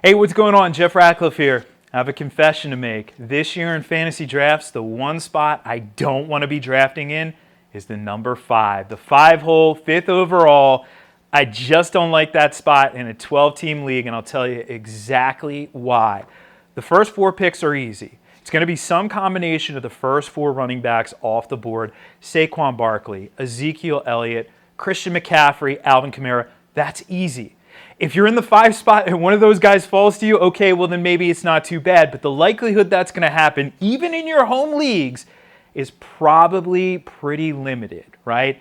Hey, what's going on? Jeff Ratcliffe here. I have a confession to make. This year in fantasy drafts, the one spot I don't want to be drafting in is the number 5. The 5-hole, 5th overall. I just don't like that spot in a 12-team league, and I'll tell you exactly why. The first 4 picks are easy. It's going to be some combination of the first 4 running backs off the board. Saquon Barkley, Ezekiel Elliott, Christian McCaffrey, Alvin Kamara. That's easy. If you're in the 5 spot and one of those guys falls to you, okay, well then maybe it's not too bad. But the likelihood that's going to happen, even in your home leagues, is probably pretty limited, right?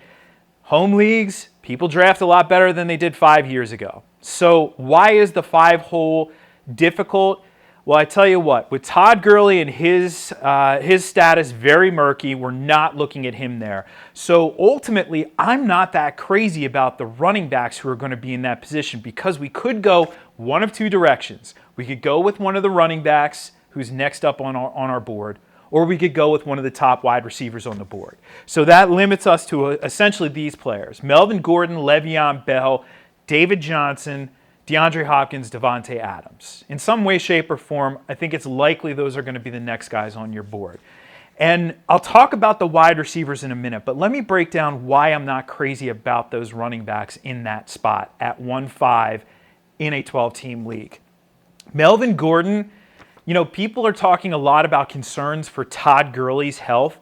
Home leagues, people draft a lot better than they did 5 years ago. So why is the 5-hole difficult? Well, I tell you what, with Todd Gurley and his status very murky, we're not looking at him there. So ultimately, I'm not that crazy about the running backs who are going to be in that position because we could go one of 2 directions. We could go with one of the running backs who's next up on our board, or we could go with one of the top wide receivers on the board. So that limits us to essentially these players: Melvin Gordon, Le'Veon Bell, David Johnson, Deandre, Hopkins, Davante, Adams. In some way, shape, or form, I think it's likely those are going to be the next guys on your board. And I'll talk about the wide receivers in a minute, but let me break down why I'm not crazy about those running backs in that spot at 1-5 in a 12-team league. Melvin Gordon, people are talking a lot about concerns for Todd Gurley's health,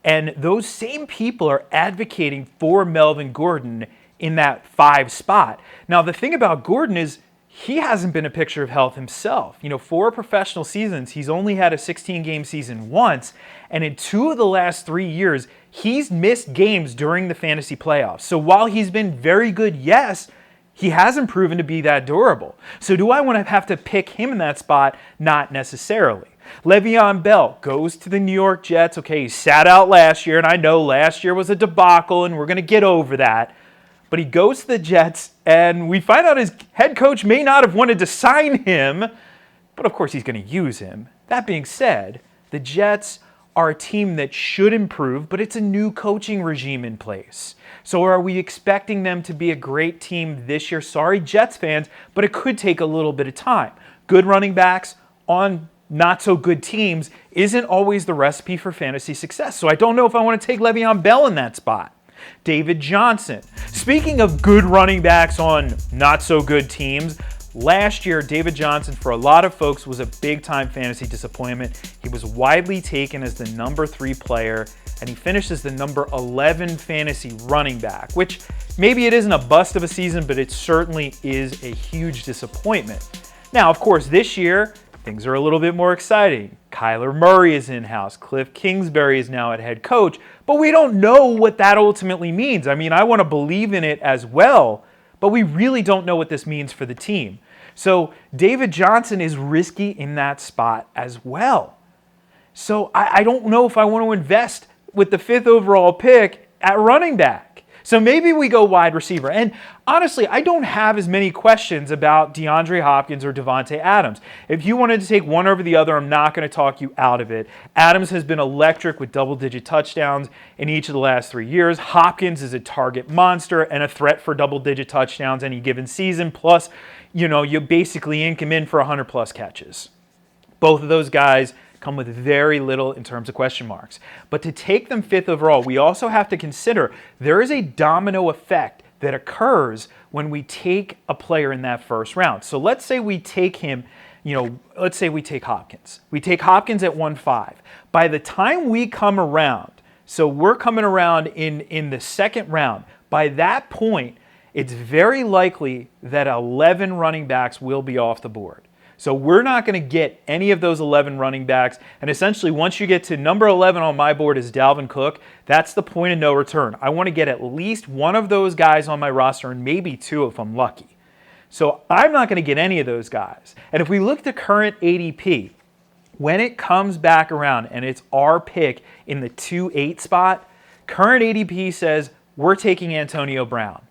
and those same people are advocating for Melvin Gordon in that 5 spot. Now, the thing about Gordon is he hasn't been a picture of health himself. 4 professional seasons, he's only had a 16-game season once, and in 2 of the last 3 years, he's missed games during the fantasy playoffs. So while he's been very good, yes, he hasn't proven to be that durable. So do I want to have to pick him in that spot? Not necessarily. Le'Veon Bell goes to the New York Jets. Okay, he sat out last year, and I know last year was a debacle, and we're going to get over that. But he goes to the Jets, and we find out his head coach may not have wanted to sign him, but of course he's going to use him. That being said, the Jets are a team that should improve, but it's a new coaching regime in place. So are we expecting them to be a great team this year? Sorry, Jets fans, but it could take a little bit of time. Good running backs on not so good teams isn't always the recipe for fantasy success. So I don't know if I want to take Le'Veon Bell in that spot. David Johnson. Speaking of good running backs on not so good teams, last year David Johnson for a lot of folks was a big-time fantasy disappointment. He was widely taken as the number 3 player, and he finished as the number 11 fantasy running back, which maybe it isn't a bust of a season, but it certainly is a huge disappointment. Now, of course, this year, things are a little bit more exciting. Kyler Murray is in-house. Cliff Kingsbury is now at head coach. But we don't know what that ultimately means. I mean, I want to believe in it as well, but we really don't know what this means for the team. So David Johnson is risky in that spot as well. So I don't know if I want to invest with the 5th overall pick at running back. So maybe we go wide receiver. And honestly, I don't have as many questions about DeAndre Hopkins or Davante Adams. If you wanted to take one over the other, I'm not going to talk you out of it. Adams has been electric with double-digit touchdowns in each of the last 3 years. Hopkins is a target monster and a threat for double-digit touchdowns any given season. Plus, you basically ink him in for 100-plus catches. Both of those guys come with very little in terms of question marks. But to take them 5th overall, we also have to consider there is a domino effect that occurs when we take a player in that first round. So let's say we take him, let's say we take Hopkins. We take Hopkins at 1-5. By the time we come around, so we're coming around in the 2nd round, by that point, it's very likely that 11 running backs will be off the board. So we're not going to get any of those 11 running backs. And essentially, once you get to number 11 on my board is Dalvin Cook, that's the point of no return. I want to get at least one of those guys on my roster and maybe 2 if I'm lucky. So I'm not going to get any of those guys. And if we look at the current ADP, when it comes back around and it's our pick in the 2-8 spot, current ADP says we're taking Antonio Brown.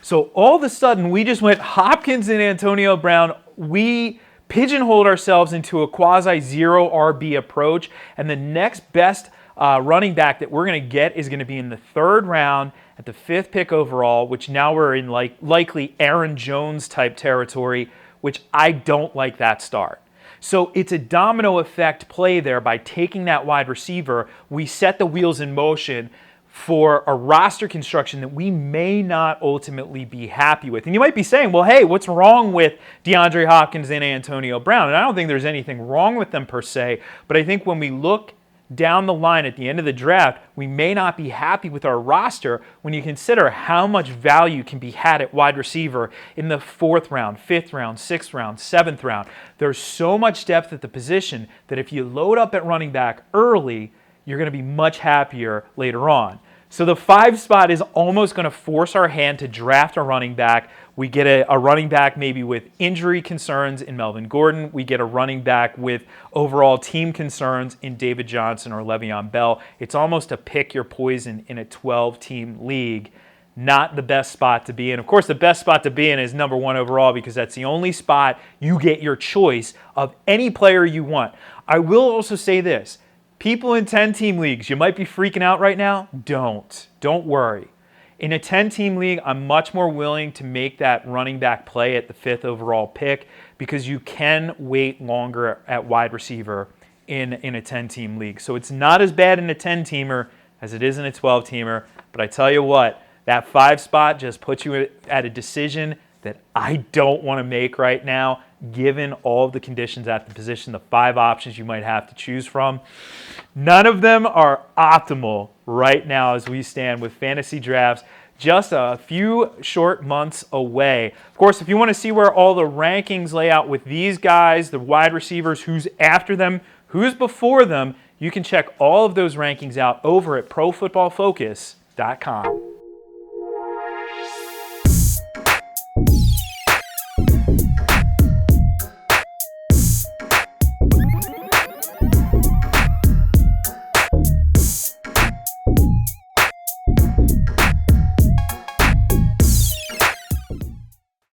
So all of a sudden, we just went Hopkins and Antonio Brown. We pigeonholed ourselves into a quasi-zero RB approach, and the next best running back that we're going to get is going to be in the 3rd round at the 5th pick overall, which now we're in likely Aaron Jones type territory which I don't like that start. So it's a domino effect play there. By taking that wide receiver, we set the wheels in motion for a roster construction that we may not ultimately be happy with. And you might be saying, well, hey, what's wrong with DeAndre Hopkins and Antonio Brown? And I don't think there's anything wrong with them per se, but I think when we look down the line at the end of the draft, we may not be happy with our roster when you consider how much value can be had at wide receiver in the 4th round, 5th round, 6th round, 7th round. There's so much depth at the position that if you load up at running back early, you're going to be much happier later on. So the 5 spot is almost going to force our hand to draft a running back. We get a running back maybe with injury concerns in Melvin Gordon. We get a running back with overall team concerns in David Johnson or Le'Veon Bell. It's almost a pick your poison in a 12-team league. Not the best spot to be in. Of course, the best spot to be in is number 1 overall because that's the only spot you get your choice of any player you want. I will also say this. People in 10-team leagues, you might be freaking out right now. Don't worry. In a 10-team league, I'm much more willing to make that running back play at the 5th overall pick because you can wait longer at wide receiver in a 10-team league. So it's not as bad in a 10-teamer as it is in a 12-teamer. But I tell you what, that 5 spot just puts you at a decision that I don't want to make right now, given all of the conditions at the position, the 5 options you might have to choose from. None of them are optimal right now as we stand with fantasy drafts just a few short months away. Of course, if you want to see where all the rankings lay out with these guys, the wide receivers, who's after them, who's before them, you can check all of those rankings out over at ProFootballFocus.com.